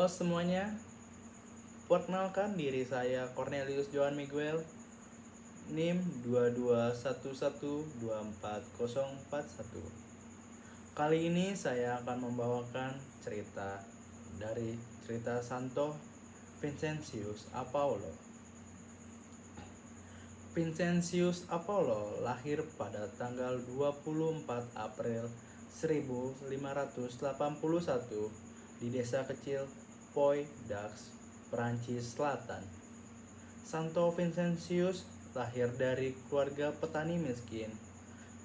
Halo semuanya, perkenalkan diri saya Cornelius Johan Miguel, NIM 2211244041. Kali ini saya akan membawakan cerita Santo Vincentius Apollo. Vincentius Apollo lahir pada tanggal 24 April 1581 di desa kecil Pays-d'Aix, Perancis Selatan. Santo Vincentius lahir dari keluarga petani miskin.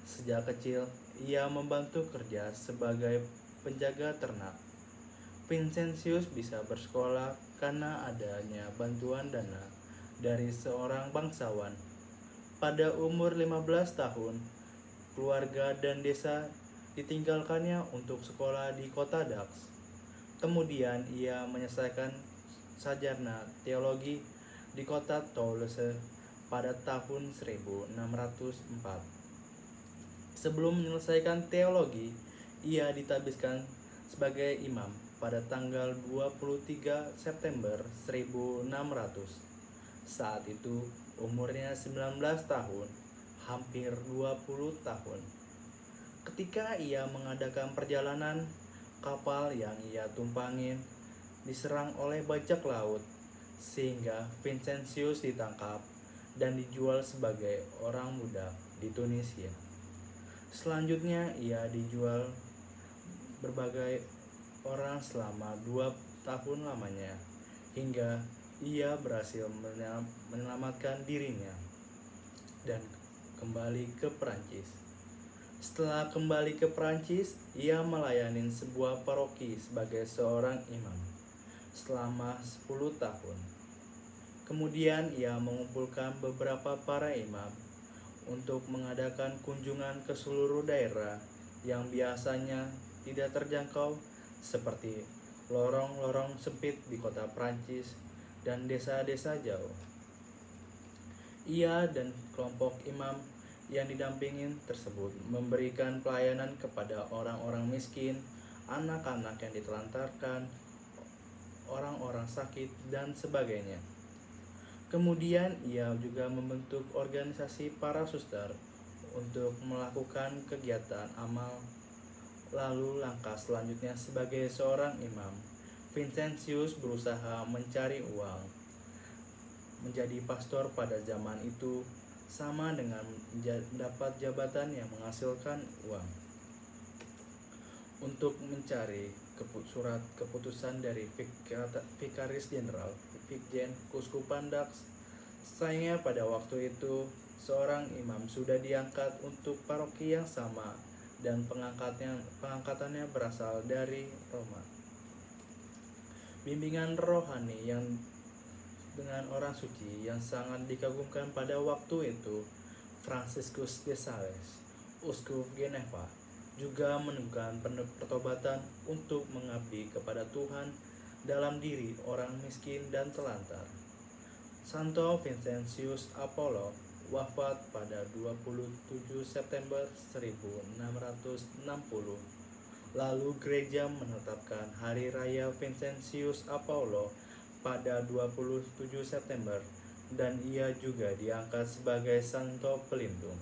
Sejak kecil, ia membantu kerja sebagai penjaga ternak. Vincentius bisa bersekolah karena adanya bantuan dana dari seorang bangsawan. Pada umur 15 tahun, keluarga dan desa ditinggalkannya untuk sekolah di kota Dax. Kemudian ia menyelesaikan sarjana teologi di kota Toulouse pada tahun 1604. Sebelum menyelesaikan teologi, ia ditabiskan sebagai imam pada tanggal 23 September 1600. Saat itu umurnya 19 tahun, hampir 20 tahun. Ketika ia mengadakan perjalanan, kapal yang ia tumpangin diserang oleh bajak laut, sehingga Vincentius ditangkap dan dijual sebagai orang muda di Tunisia. Selanjutnya ia dijual berbagai orang selama 2 tahun lamanya, hingga ia berhasil menyelamatkan dirinya dan kembali ke Perancis. Setelah kembali ke Perancis, ia melayani sebuah paroki sebagai seorang imam selama 10 tahun. Kemudian ia mengumpulkan beberapa para imam untuk mengadakan kunjungan ke seluruh daerah yang biasanya tidak terjangkau, seperti lorong-lorong sempit di kota Perancis dan desa-desa jauh. Ia dan kelompok imam yang didampingin tersebut memberikan pelayanan kepada orang-orang miskin, anak-anak yang ditelantarkan, orang-orang sakit, dan sebagainya. Kemudian ia juga membentuk organisasi para suster untuk melakukan kegiatan amal. Lalu langkah selanjutnya sebagai seorang imam, Vincentius berusaha mencari uang. Menjadi pastor pada zaman itu sama dengan mendapat jabatan yang menghasilkan uang. Untuk mencari surat keputusan dari Vikaris Jenderal Vikjen Kuskupan Dax, sayangnya pada waktu itu seorang imam sudah diangkat untuk paroki yang sama dan pengangkatannya berasal dari Roma. Bimbingan rohani yang dengan orang suci yang sangat dikagumkan pada waktu itu, Franciscus de Sales, uskup Geneva, juga meneguhkan pertobatan untuk mengabdi kepada Tuhan dalam diri orang miskin dan telantar. Santo Vincentius Apollo wafat pada 27 September 1660. Lalu gereja menetapkan hari raya Vincentius Apollo pada 27 September dan ia juga diangkat sebagai santo pelindung.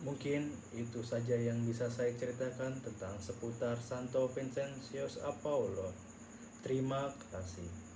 Mungkin itu saja yang bisa saya ceritakan tentang seputar Santo Vincentius Apollo. Terima kasih.